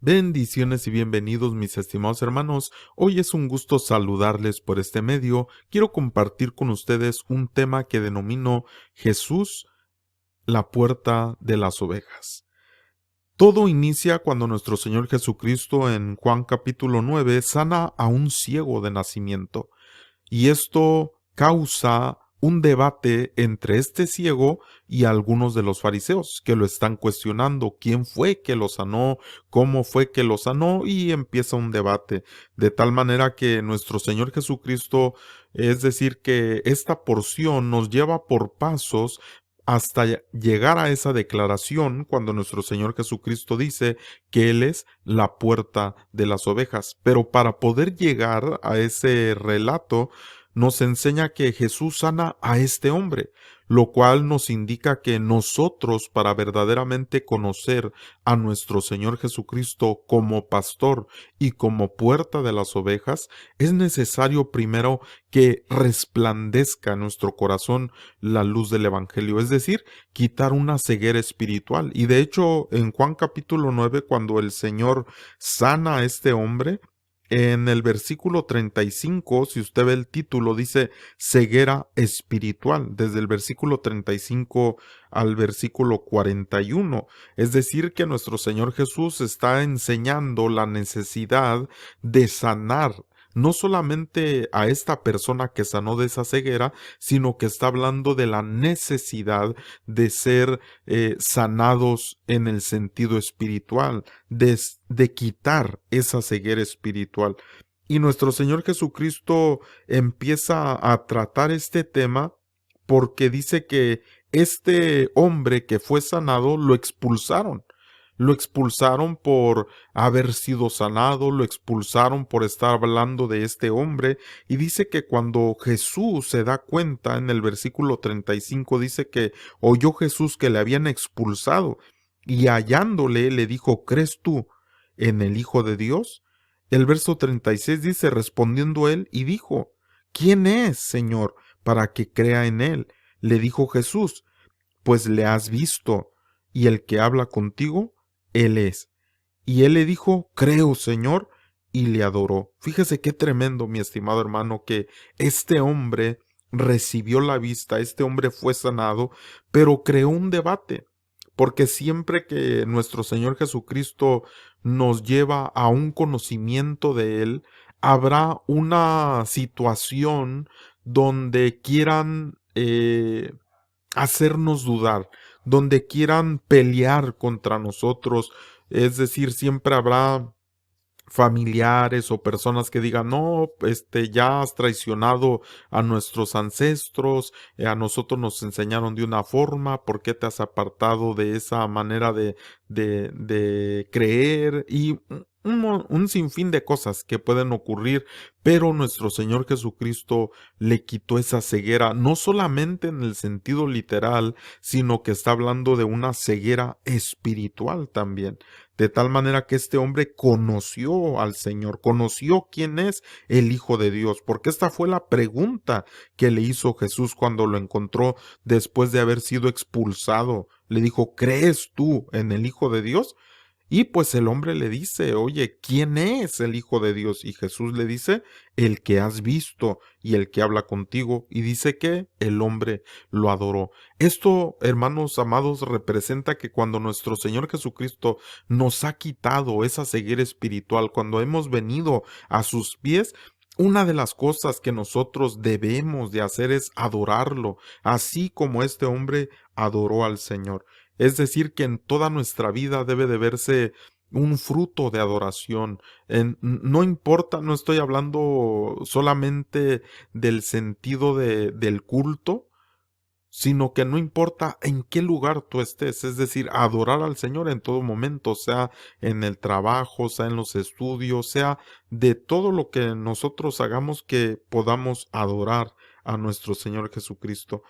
Bendiciones y bienvenidos, mis estimados hermanos. Hoy es un gusto saludarles por este medio. Quiero compartir con ustedes un tema que denomino Jesús, la puerta de las ovejas. Todo inicia cuando nuestro Señor Jesucristo en Juan capítulo 9 sana a un ciego de nacimiento. Y esto causa un debate entre este ciego y algunos de los fariseos que lo están cuestionando. ¿Quién fue que lo sanó? ¿Cómo fue que lo sanó? Y empieza un debate. De tal manera que nuestro Señor Jesucristo, es decir, que esta porción nos lleva por pasos hasta llegar a esa declaración cuando nuestro Señor Jesucristo dice que Él es la puerta de las ovejas. Pero para poder llegar a ese relato, nos enseña que Jesús sana a este hombre, lo cual nos indica que nosotros, para verdaderamente conocer a nuestro Señor Jesucristo como pastor y como puerta de las ovejas, es necesario primero que resplandezca en nuestro corazón la luz del Evangelio, es decir, quitar una ceguera espiritual. Y de hecho, en Juan capítulo 9, cuando el Señor sana a este hombre, en el versículo 35, si usted ve el título, dice ceguera espiritual, desde el versículo 35 al versículo 41. Es decir, que nuestro Señor Jesús está enseñando la necesidad de sanar no solamente a esta persona que sanó de esa ceguera, sino que está hablando de la necesidad de ser sanados en el sentido espiritual, de quitar esa ceguera espiritual. Y nuestro Señor Jesucristo empieza a tratar este tema porque dice que este hombre que fue sanado lo expulsaron. Lo expulsaron por haber sido sanado, lo expulsaron por estar hablando de este hombre, y dice que cuando Jesús se da cuenta, en el versículo 35 dice que oyó Jesús que le habían expulsado, y hallándole le dijo: ¿crees tú en el Hijo de Dios? El verso 36 dice: respondiendo él y dijo: ¿quién es, Señor, para que crea en él? Le dijo Jesús: pues le has visto, y el que habla contigo, él es. Y él le dijo: creo, Señor, y le adoró. Fíjese qué tremendo, mi estimado hermano, que este hombre recibió la vista, este hombre fue sanado, pero creó un debate, porque siempre que nuestro Señor Jesucristo nos lleva a un conocimiento de Él, habrá una situación donde quieran hacernos dudar, donde quieran pelear contra nosotros. Es decir, siempre habrá familiares o personas que digan: no, ya has traicionado a nuestros ancestros, a nosotros nos enseñaron de una forma, ¿por qué te has apartado de esa manera de creer? Y un sinfín de cosas que pueden ocurrir, pero nuestro Señor Jesucristo le quitó esa ceguera, no solamente en el sentido literal, sino que está hablando de una ceguera espiritual también. De tal manera que este hombre conoció al Señor, conoció quién es el Hijo de Dios, porque esta fue la pregunta que le hizo Jesús cuando lo encontró después de haber sido expulsado. Le dijo: ¿crees tú en el Hijo de Dios? Y pues el hombre le dice: oye, ¿quién es el Hijo de Dios? Y Jesús le dice: el que has visto y el que habla contigo. Y dice que el hombre lo adoró. Esto, hermanos amados, representa que cuando nuestro Señor Jesucristo nos ha quitado esa ceguera espiritual, cuando hemos venido a sus pies, una de las cosas que nosotros debemos de hacer es adorarlo, así como este hombre adoró al Señor. Es decir, que en toda nuestra vida debe de verse un fruto de adoración. No importa, no estoy hablando solamente del sentido del culto, sino que no importa en qué lugar tú estés, es decir, adorar al Señor en todo momento, sea en el trabajo, sea en los estudios, sea de todo lo que nosotros hagamos, que podamos adorar a nuestro Señor Jesucristo.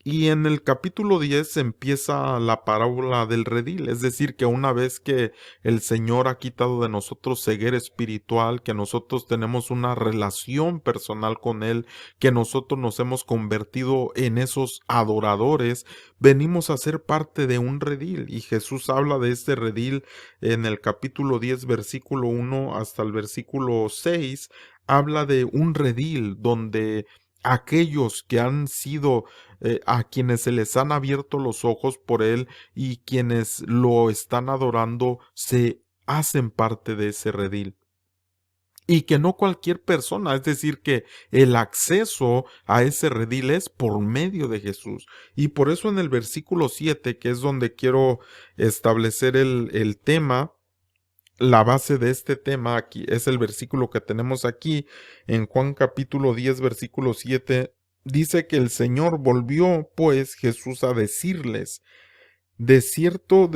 Y en el capítulo 10 empieza la parábola del redil, es decir, que una vez que el Señor ha quitado de nosotros ceguera espiritual, que nosotros tenemos una relación personal con Él, que nosotros nos hemos convertido en esos adoradores, venimos a ser parte de un redil. Y Jesús habla de este redil en el capítulo 10, versículo 1 hasta el versículo 6, habla de un redil donde aquellos que han sido a quienes se les han abierto los ojos por Él y quienes lo están adorando se hacen parte de ese redil. Y que no cualquier persona, es decir, que el acceso a ese redil es por medio de Jesús. Y por eso en el versículo 7, que es donde quiero establecer el tema, la base de este tema aquí, es el versículo que tenemos aquí en Juan capítulo 10, versículo 7, dice que el Señor volvió pues Jesús a decirles, de cierto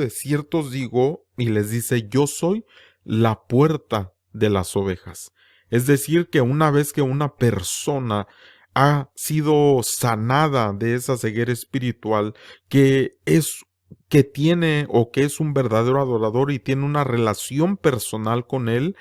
os digo, y les dice, yo soy la puerta de las ovejas. Es decir, que una vez que una persona ha sido sanada de esa ceguera espiritual, que tiene o que es un verdadero adorador y tiene una relación personal con Él,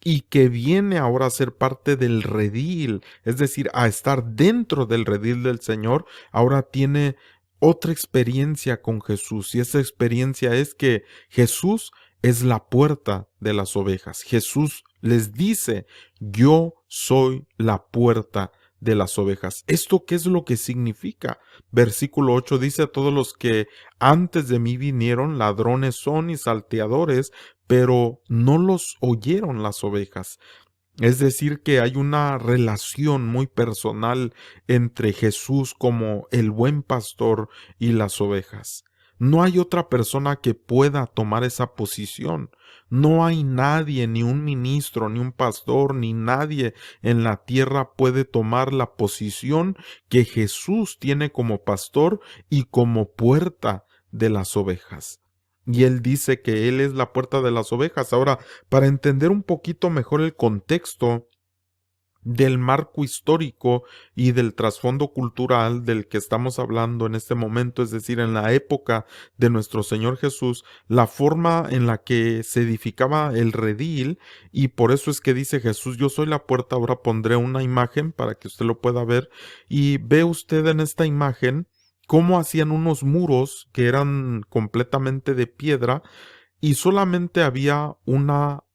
y que viene ahora a ser parte del redil, es decir, a estar dentro del redil del Señor, ahora tiene otra experiencia con Jesús, y esa experiencia es que Jesús es la puerta de las ovejas. Jesús les dice, yo soy la puerta de las ovejas. ¿Esto qué es lo que significa? Versículo 8 dice, a todos los que antes de mí vinieron, ladrones son y salteadores, pero no los oyeron las ovejas. Es decir, que hay una relación muy personal entre Jesús como el buen pastor y las ovejas. No hay otra persona que pueda tomar esa posición. No hay nadie, ni un ministro, ni un pastor, ni nadie en la tierra puede tomar la posición que Jesús tiene como pastor y como puerta de las ovejas. Y él dice que él es la puerta de las ovejas. Ahora, para entender un poquito mejor el contexto del marco histórico y del trasfondo cultural del que estamos hablando en este momento, es decir, en la época de nuestro Señor Jesús, la forma en la que se edificaba el redil, y por eso es que dice Jesús, yo soy la puerta. Ahora pondré una imagen para que usted lo pueda ver, y ve usted en esta imagen cómo hacían unos muros que eran completamente de piedra y solamente había una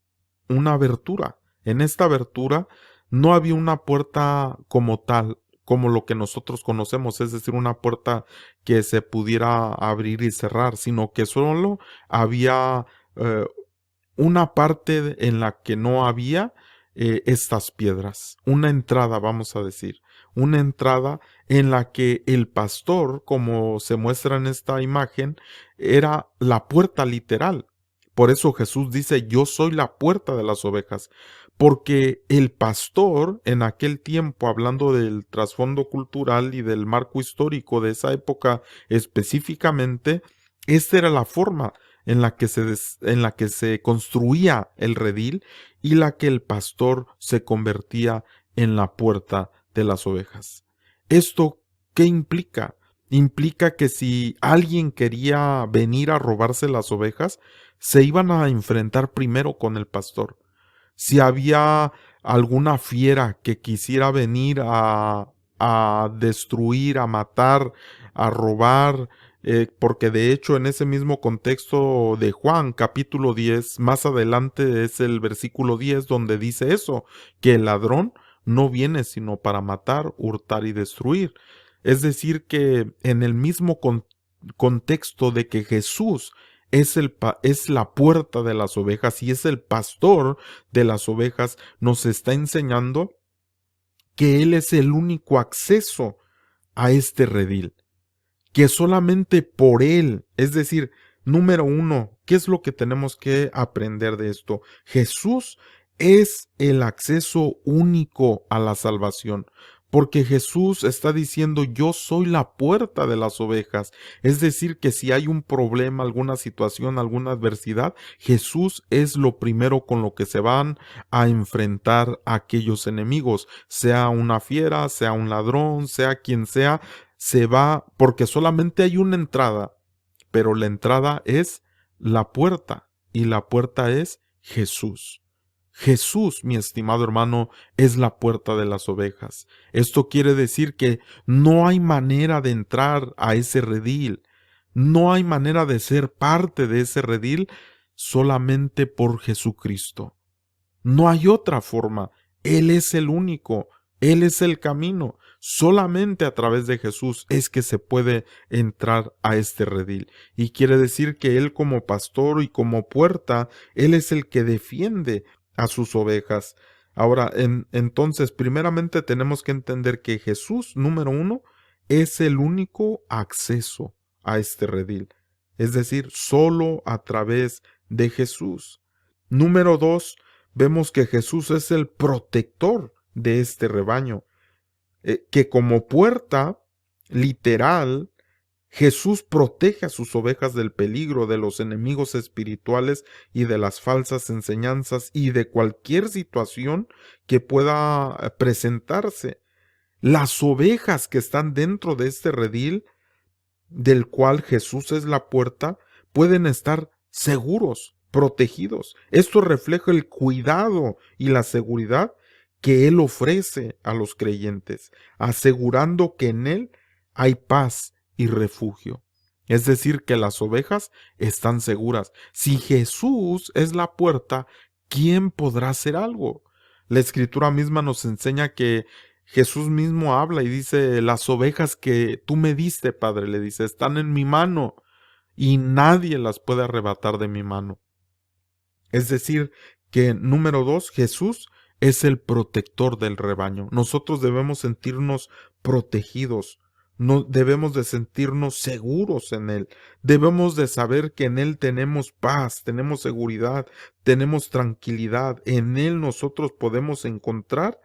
abertura. En esta abertura no había una puerta como tal, como lo que nosotros conocemos, es decir, una puerta que se pudiera abrir y cerrar, sino que solo había una parte en la que no había estas piedras, una entrada, vamos a decir, una entrada en la que el pastor, como se muestra en esta imagen, era la puerta literal. Por eso Jesús dice, yo soy la puerta de las ovejas, porque el pastor en aquel tiempo, hablando del trasfondo cultural y del marco histórico de esa época específicamente, esta era la forma en la que se construía el redil y la que el pastor se convertía en la puerta de las ovejas. ¿Esto qué implica? Implica que si alguien quería venir a robarse las ovejas, se iban a enfrentar primero con el pastor. Si había alguna fiera que quisiera venir a destruir, a matar, a robar, porque de hecho en ese mismo contexto de Juan capítulo 10, más adelante es el versículo 10 donde dice eso, que el ladrón no viene sino para matar, hurtar y destruir. Es decir, que en el mismo contexto de que Jesús es la puerta de las ovejas y es el pastor de las ovejas, nos está enseñando que Él es el único acceso a este redil, que solamente por Él, es decir, número uno, ¿qué es lo que tenemos que aprender de esto? Jesús es el acceso único a la salvación, porque Jesús está diciendo, yo soy la puerta de las ovejas. Es decir, que si hay un problema, alguna situación, alguna adversidad, Jesús es lo primero con lo que se van a enfrentar a aquellos enemigos, sea una fiera, sea un ladrón, sea quien sea. se va, porque solamente hay una entrada, pero la entrada es la puerta, y la puerta es Jesús. Jesús, mi estimado hermano, es la puerta de las ovejas. Esto quiere decir que no hay manera de entrar a ese redil, no hay manera de ser parte de ese redil solamente por Jesucristo. No hay otra forma. Él es el único. Él es el camino. Solamente a través de Jesús es que se puede entrar a este redil. Y quiere decir que Él como pastor y como puerta, Él es el que defiende a sus ovejas. Ahora, entonces, primeramente tenemos que entender que Jesús, número uno, es el único acceso a este redil. Es decir, solo a través de Jesús. Número dos, vemos que Jesús es el protector de este rebaño, que como puerta literal, Jesús protege a sus ovejas del peligro, de los enemigos espirituales y de las falsas enseñanzas y de cualquier situación que pueda presentarse. Las ovejas que están dentro de este redil, del cual Jesús es la puerta, pueden estar seguros, protegidos. Esto refleja el cuidado y la seguridad que Él ofrece a los creyentes, asegurando que en Él hay paz y refugio. Es decir, que las ovejas están seguras. Si Jesús es la puerta, ¿quién podrá hacer algo? La Escritura misma nos enseña que Jesús mismo habla y dice, las ovejas que tú me diste, Padre, le dice, están en mi mano y nadie las puede arrebatar de mi mano. Es decir, que número dos, Jesús es el protector del rebaño. Nosotros debemos sentirnos protegidos, no debemos de sentirnos seguros en Él. Debemos de saber que en Él tenemos paz, tenemos seguridad, tenemos tranquilidad. En Él nosotros podemos encontrar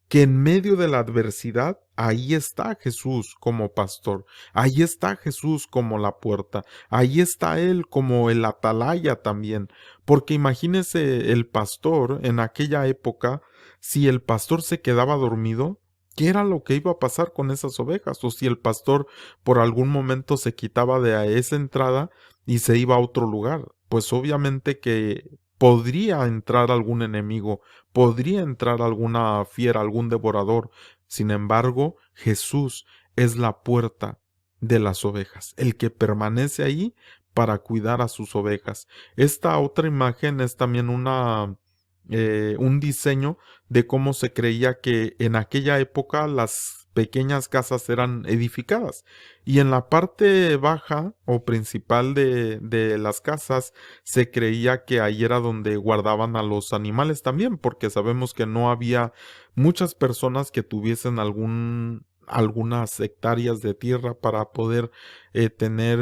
que en medio de la adversidad, ahí está Jesús como pastor, ahí está Jesús como la puerta, ahí está Él como el atalaya también, porque imagínese el pastor en aquella época, si el pastor se quedaba dormido, ¿qué era lo que iba a pasar con esas ovejas? O si el pastor por algún momento se quitaba de esa entrada y se iba a otro lugar, pues obviamente que podría entrar algún enemigo, podría entrar alguna fiera, algún devorador. Sin embargo, Jesús es la puerta de las ovejas, el que permanece ahí para cuidar a sus ovejas. Esta otra imagen es también un diseño de cómo se creía que en aquella época las pequeñas casas eran edificadas y en la parte baja o principal de las casas se creía que ahí era donde guardaban a los animales también, porque sabemos que no había muchas personas que tuviesen algunas hectáreas de tierra para poder tener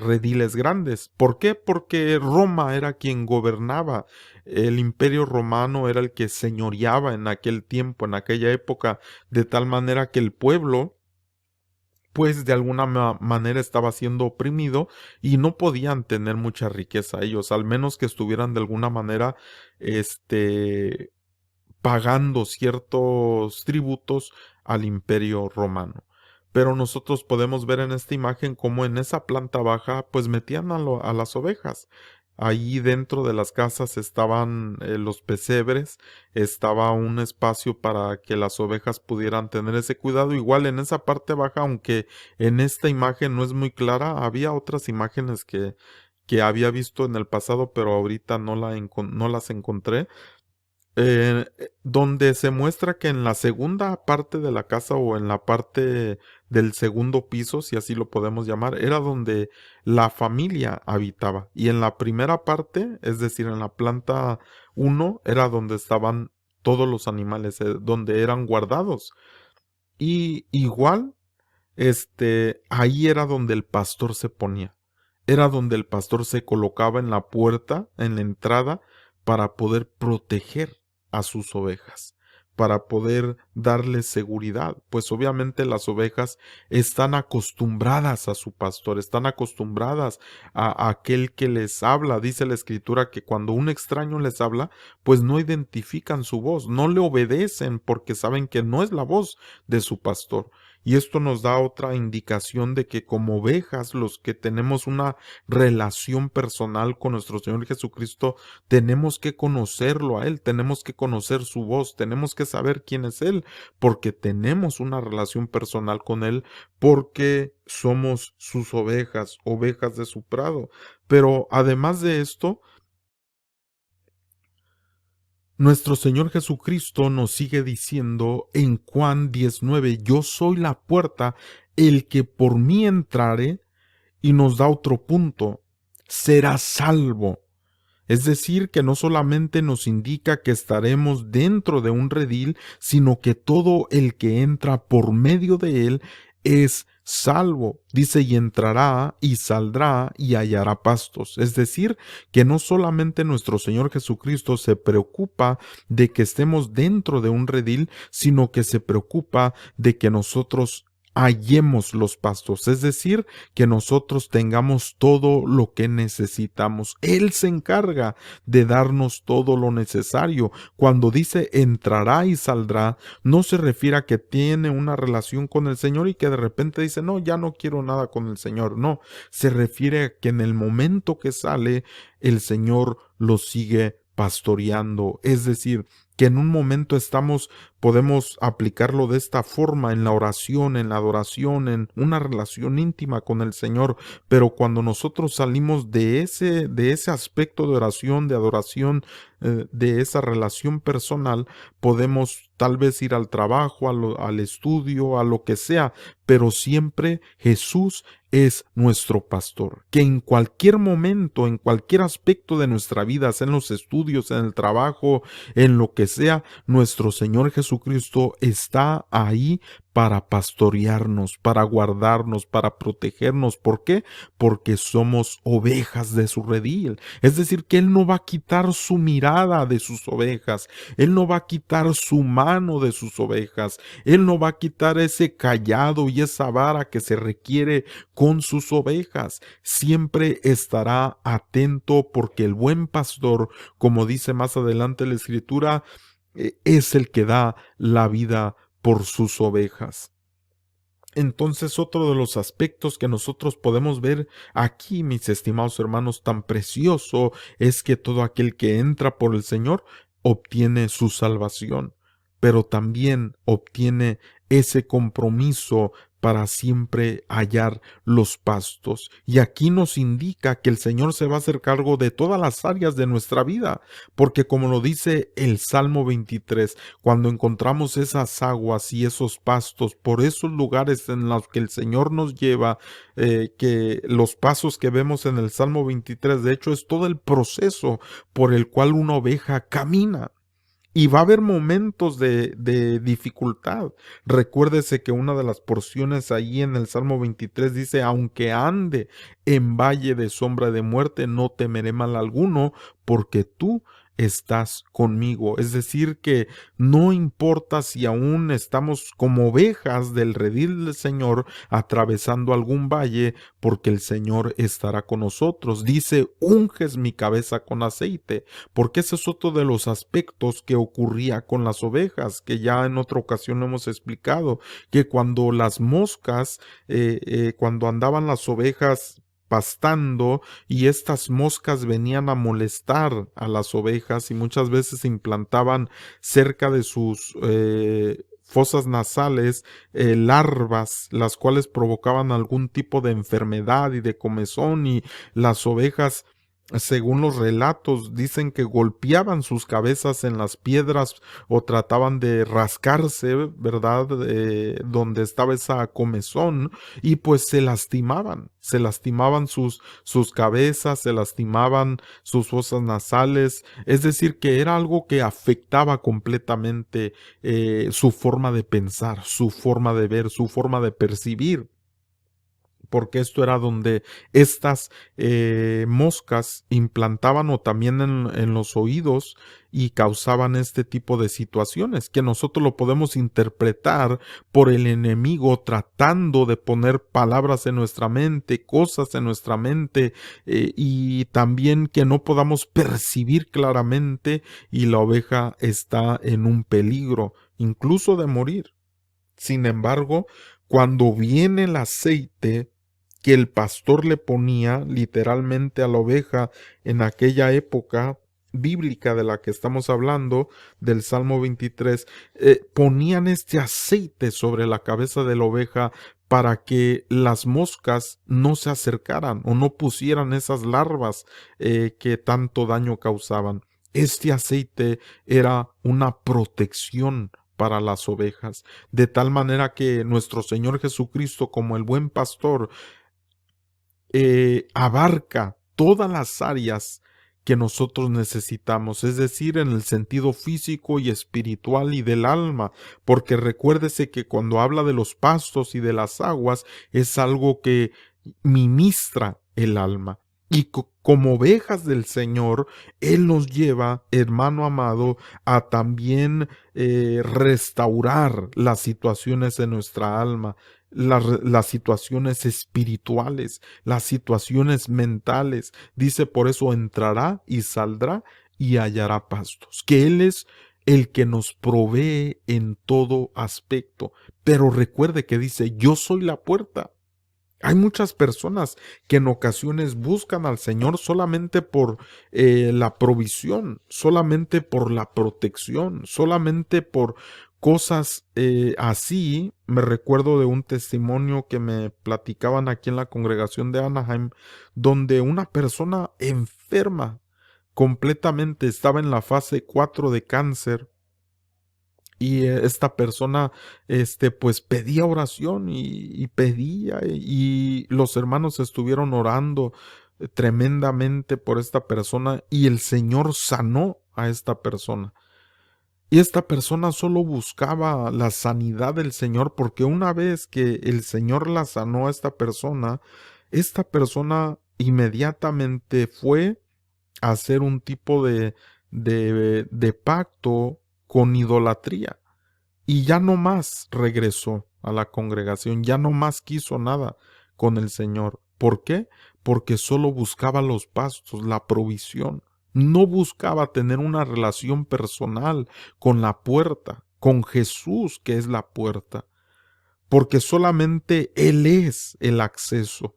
rediles grandes. ¿Por qué? Porque Roma era quien gobernaba. El imperio romano era el que señoreaba en aquel tiempo, en aquella época, de tal manera que el pueblo pues de alguna manera estaba siendo oprimido y no podían tener mucha riqueza ellos, al menos que estuvieran de alguna manera, pagando ciertos tributos al imperio romano. Pero nosotros podemos ver en esta imagen cómo en esa planta baja pues metían a las ovejas. Ahí dentro de las casas estaban los pesebres, estaba un espacio para que las ovejas pudieran tener ese cuidado. Igual en esa parte baja, aunque en esta imagen no es muy clara, había otras imágenes que había visto en el pasado, pero ahorita no las encontré, donde se muestra que en la segunda parte de la casa o en la parte del segundo piso, si así lo podemos llamar, era donde la familia habitaba. Y en la primera parte, es decir, en la planta uno, era donde estaban todos los animales, donde eran guardados. Y igual, ahí era donde el pastor se ponía. Era donde el pastor se colocaba en la puerta, en la entrada, para poder proteger a sus ovejas, para poder darles seguridad, pues obviamente las ovejas están acostumbradas a su pastor, están acostumbradas a aquel que les habla. Dice la escritura que cuando un extraño les habla, pues no identifican su voz, no le obedecen porque saben que no es la voz de su pastor. Y esto nos da otra indicación de que como ovejas, los que tenemos una relación personal con nuestro Señor Jesucristo, tenemos que conocerlo a Él, tenemos que conocer su voz, tenemos que saber quién es Él, porque tenemos una relación personal con Él, porque somos sus ovejas, ovejas de su prado. Pero además de esto, nuestro Señor Jesucristo nos sigue diciendo en Juan 19, yo soy la puerta, el que por mí entrare, y nos da otro punto, será salvo. Es decir, que no solamente nos indica que estaremos dentro de un redil, sino que todo el que entra por medio de él es salvo. Dice, y entrará y saldrá y hallará pastos. Es decir, que no solamente nuestro Señor Jesucristo se preocupa de que estemos dentro de un redil, sino que se preocupa de que nosotros hallemos los pastos, es decir, que nosotros tengamos todo lo que necesitamos. Él se encarga de darnos todo lo necesario. Cuando dice entrará y saldrá, no se refiere a que tiene una relación con el Señor y que de repente dice, no, ya no quiero nada con el Señor. No, se refiere a que en el momento que sale, el Señor lo sigue pastoreando. Es decir, que en un momento podemos aplicarlo de esta forma en la oración, en la adoración, en una relación íntima con el Señor, pero cuando nosotros salimos de ese aspecto de oración, de adoración, de esa relación personal, podemos tal vez ir al trabajo, al estudio, a lo que sea, pero siempre Jesús es nuestro pastor, que en cualquier momento, en cualquier aspecto de nuestra vida, sea en los estudios, en el trabajo, en lo que sea, nuestro Señor Jesucristo está ahí para pastorearnos, para guardarnos, para protegernos. ¿Por qué? Porque somos ovejas de su redil. Es decir, que Él no va a quitar su mirada de sus ovejas, Él no va a quitar su mano de sus ovejas, Él no va a quitar ese cayado y esa vara que se requiere con sus ovejas. Siempre estará atento porque el buen pastor, como dice más adelante la Escritura, es el que da la vida por sus ovejas. Entonces, otro de los aspectos que nosotros podemos ver aquí, mis estimados hermanos, tan precioso, es que todo aquel que entra por el Señor obtiene su salvación, pero también obtiene ese compromiso para siempre hallar los pastos. Y aquí nos indica que el Señor se va a hacer cargo de todas las áreas de nuestra vida, porque como lo dice el Salmo 23, cuando encontramos esas aguas y esos pastos por esos lugares en los que el Señor nos lleva, que los pasos que vemos en el Salmo 23, de hecho, es todo el proceso por el cual una oveja camina. Y va a haber momentos de dificultad. Recuérdese que una de las porciones ahí en el Salmo 23 dice, aunque ande en valle de sombra de muerte, no temeré mal alguno, porque tú estás conmigo. Es decir, que no importa si aún estamos como ovejas del redil del Señor atravesando algún valle, porque el Señor estará con nosotros. Dice, unges mi cabeza con aceite, porque ese es otro de los aspectos que ocurría con las ovejas, que ya en otra ocasión hemos explicado, que cuando las moscas, cuando andaban las ovejas pastando y estas moscas venían a molestar a las ovejas y muchas veces se implantaban cerca de sus fosas nasales, larvas, las cuales provocaban algún tipo de enfermedad y de comezón, y las ovejas, según los relatos, dicen que golpeaban sus cabezas en las piedras o trataban de rascarse, ¿verdad? Donde estaba esa comezón, y pues se lastimaban sus cabezas, se lastimaban sus fosas nasales. Es decir, que era algo que afectaba completamente su forma de pensar, su forma de ver, su forma de percibir, porque esto era donde estas moscas implantaban o también en los oídos y causaban este tipo de situaciones que nosotros lo podemos interpretar por el enemigo tratando de poner palabras en nuestra mente, cosas en nuestra mente, y también que no podamos percibir claramente y la oveja está en un peligro incluso de morir. Sin embargo, cuando viene el aceite que el pastor le ponía literalmente a la oveja en aquella época bíblica de la que estamos hablando, del Salmo 23, ponían este aceite sobre la cabeza de la oveja para que las moscas no se acercaran o no pusieran esas larvas que tanto daño causaban. Este aceite era una protección para las ovejas, de tal manera que nuestro Señor Jesucristo, como el buen pastor, abarca todas las áreas que nosotros necesitamos, es decir, en el sentido físico y espiritual y del alma, porque recuérdese que cuando habla de los pastos y de las aguas, es algo que ministra el alma. Y como ovejas del Señor, Él nos lleva, hermano amado, a también restaurar las situaciones de nuestra alma, las situaciones espirituales, las situaciones mentales. Dice, por eso entrará y saldrá y hallará pastos. Que Él es el que nos provee en todo aspecto. Pero recuerde que dice, yo soy la puerta. Hay muchas personas que en ocasiones buscan al Señor solamente por la provisión, solamente por la protección, solamente por cosas así. Me recuerdo de un testimonio que me platicaban aquí en la congregación de Anaheim, donde una persona enferma completamente estaba en la fase 4 de cáncer. Y esta persona, pues pedía oración y pedía, y los hermanos estuvieron orando tremendamente por esta persona, y el Señor sanó a esta persona. Y esta persona solo buscaba la sanidad del Señor, porque una vez que el Señor la sanó a esta persona inmediatamente fue a hacer un tipo de pacto con idolatría. Y ya no más regresó a la congregación, ya no más quiso nada con el Señor. ¿Por qué? Porque solo buscaba los pastos, la provisión. No buscaba tener una relación personal con la puerta, con Jesús, que es la puerta, porque solamente Él es el acceso.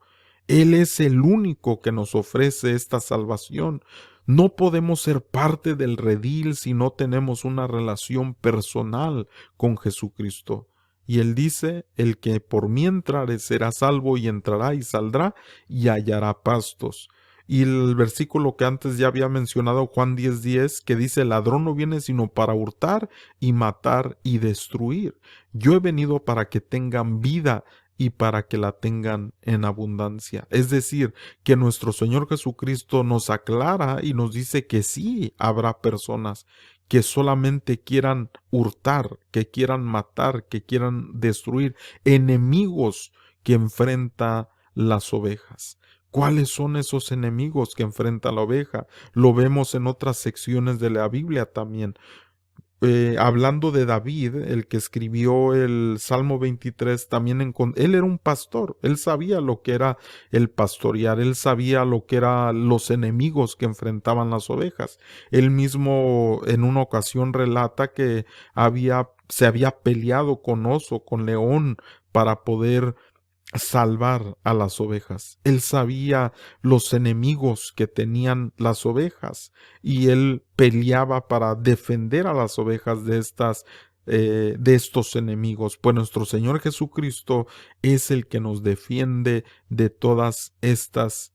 Él es el único que nos ofrece esta salvación. No podemos ser parte del redil si no tenemos una relación personal con Jesucristo. Y Él dice, el que por mí entrare será salvo, y entrará y saldrá y hallará pastos. Y el versículo que antes ya había mencionado, Juan 10:10, que dice, el ladrón no viene sino para hurtar y matar y destruir. Yo he venido para que tengan vida y para que la tengan en abundancia. Es decir, que nuestro Señor Jesucristo nos aclara y nos dice que sí habrá personas que solamente quieran hurtar, que quieran matar, que quieran destruir, enemigos que enfrenta las ovejas. ¿Cuáles son esos enemigos que enfrenta la oveja? Lo vemos en otras secciones de la Biblia también. Hablando de David, el que escribió el Salmo 23, también él era un pastor, él sabía lo que era el pastorear, él sabía lo que eran los enemigos que enfrentaban las ovejas. Él mismo en una ocasión relata que se había peleado con oso, con león, para poder salvar a las ovejas. Él sabía los enemigos que tenían las ovejas, y él peleaba para defender a las ovejas de estos enemigos. Pues nuestro Señor Jesucristo es el que nos defiende de todas estas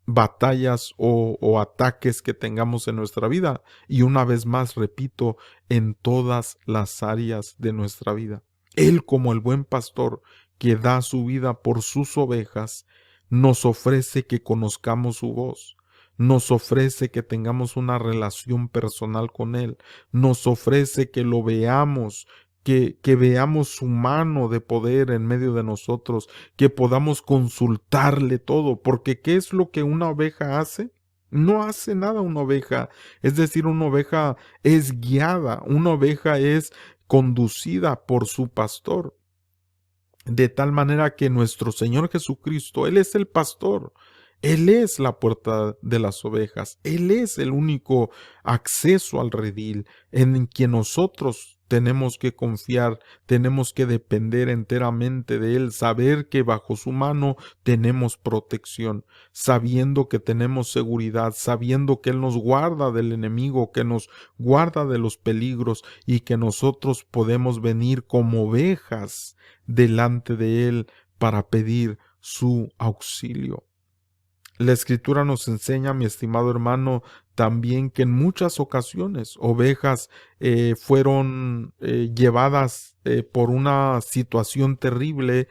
batallas o ataques que tengamos en nuestra vida. Y una vez más, repito, en todas las áreas de nuestra vida. Él, como el buen pastor que da su vida por sus ovejas, nos ofrece que conozcamos su voz, nos ofrece que tengamos una relación personal con Él, nos ofrece que lo veamos, que veamos su mano de poder en medio de nosotros, que podamos consultarle todo, porque ¿qué es lo que una oveja hace? No hace nada una oveja, es decir, una oveja es guiada, una oveja es conducida por su pastor. De tal manera que nuestro Señor Jesucristo, Él es el pastor, Él es la puerta de las ovejas, Él es el único acceso al redil en que nosotros tenemos que confiar, tenemos que depender enteramente de Él, saber que bajo su mano tenemos protección, sabiendo que tenemos seguridad, sabiendo que Él nos guarda del enemigo, que nos guarda de los peligros y que nosotros podemos venir como ovejas delante de Él para pedir su auxilio. La Escritura nos enseña, mi estimado hermano, también que en muchas ocasiones ovejas fueron llevadas por una situación terrible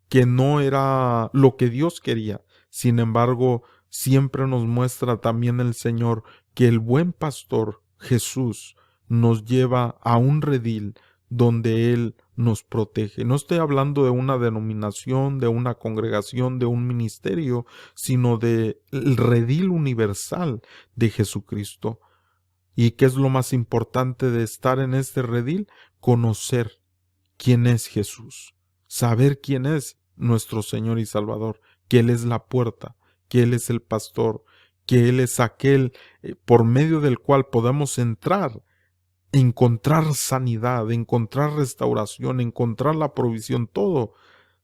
que no era lo que Dios quería. Sin embargo, siempre nos muestra también el Señor que el buen pastor Jesús nos lleva a un redil donde Él nos protege. No estoy hablando de una denominación, de una congregación, de un ministerio, sino de el redil universal de Jesucristo. ¿Y qué es lo más importante de estar en este redil? Conocer quién es Jesús, saber quién es nuestro Señor y Salvador, que Él es la puerta, que Él es el pastor, que Él es aquel por medio del cual podemos entrar, encontrar sanidad, encontrar restauración, encontrar la provisión, todo.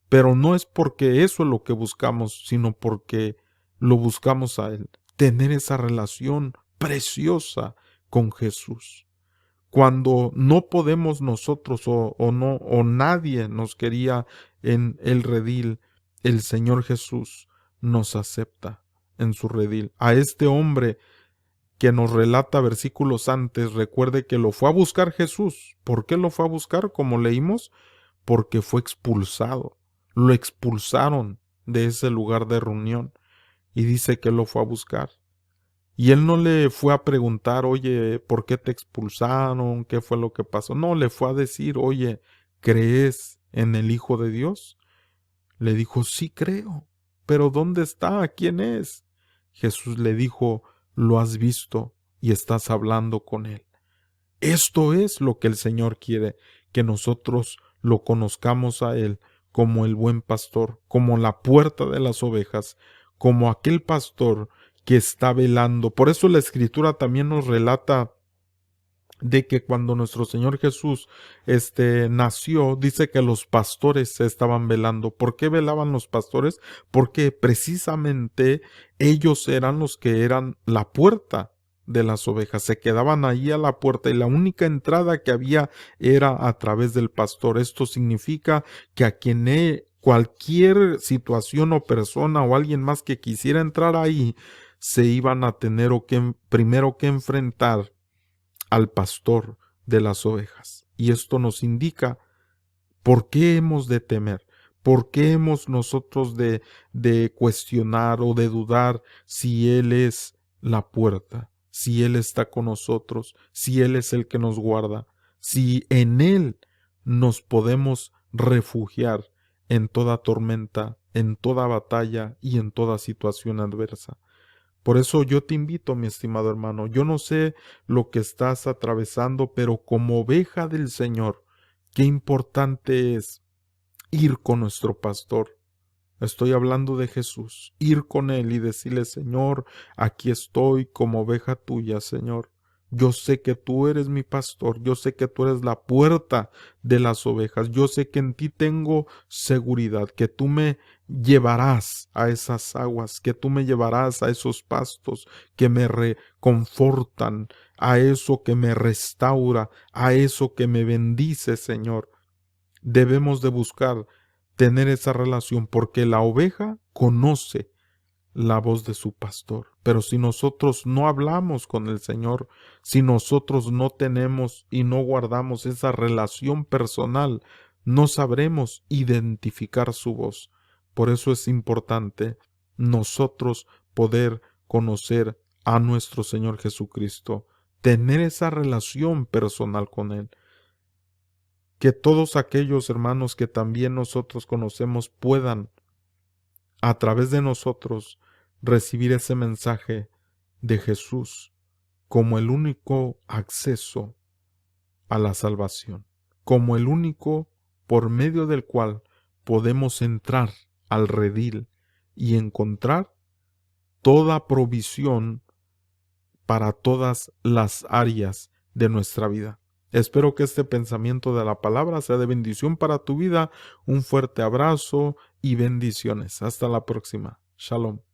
Pero no es porque eso es lo que buscamos, sino porque lo buscamos a Él. Tener esa relación preciosa con Jesús. Cuando no podemos nosotros o nadie nos quería en el redil, el Señor Jesús nos acepta en su redil. A este hombre que nos relata versículos antes, recuerde que lo fue a buscar Jesús. ¿Por qué lo fue a buscar? Como leímos, porque fue expulsado. Lo expulsaron de ese lugar de reunión y dice que lo fue a buscar. Y él no le fue a preguntar, oye, ¿por qué te expulsaron? ¿Qué fue lo que pasó? No, le fue a decir, oye, ¿crees en el Hijo de Dios? Le dijo, sí creo, pero ¿dónde está? ¿Quién es? Jesús le dijo, lo has visto y estás hablando con él. Esto es lo que el Señor quiere, que nosotros lo conozcamos a Él como el buen pastor, como la puerta de las ovejas, como aquel pastor que está velando. Por eso la Escritura también nos relata de que cuando nuestro Señor Jesús nació, dice que los pastores se estaban velando. ¿Por qué velaban los pastores? Porque precisamente ellos eran los que eran la puerta de las ovejas. Se quedaban ahí a la puerta y la única entrada que había era a través del pastor. Esto significa que a quien cualquier situación o persona o alguien más que quisiera entrar ahí, se iban a tener primero que enfrentar al pastor de las ovejas. Y esto nos indica por qué hemos de temer, por qué hemos nosotros de cuestionar o de dudar si Él es la puerta, si Él está con nosotros, si Él es el que nos guarda, si en Él nos podemos refugiar en toda tormenta, en toda batalla y en toda situación adversa. Por eso yo te invito, mi estimado hermano, yo no sé lo que estás atravesando, pero como oveja del Señor, qué importante es ir con nuestro pastor. Estoy hablando de Jesús, ir con Él y decirle, Señor, aquí estoy como oveja tuya, Señor. Yo sé que tú eres mi pastor, yo sé que tú eres la puerta de las ovejas, yo sé que en ti tengo seguridad, que tú me llevarás a esas aguas, que tú me llevarás a esos pastos que me reconfortan, a eso que me restaura, a eso que me bendice, Señor. Debemos de buscar tener esa relación porque la oveja conoce la voz de su pastor. Pero si nosotros no hablamos con el Señor, si nosotros no tenemos y no guardamos esa relación personal, no sabremos identificar su voz. Por eso es importante nosotros poder conocer a nuestro Señor Jesucristo, tener esa relación personal con Él. Que todos aquellos hermanos que también nosotros conocemos puedan, a través de nosotros, recibir ese mensaje de Jesús como el único acceso a la salvación, como el único por medio del cual podemos entrar al redil y encontrar toda provisión para todas las áreas de nuestra vida. Espero que este pensamiento de la palabra sea de bendición para tu vida. Un fuerte abrazo y bendiciones. Hasta la próxima. Shalom.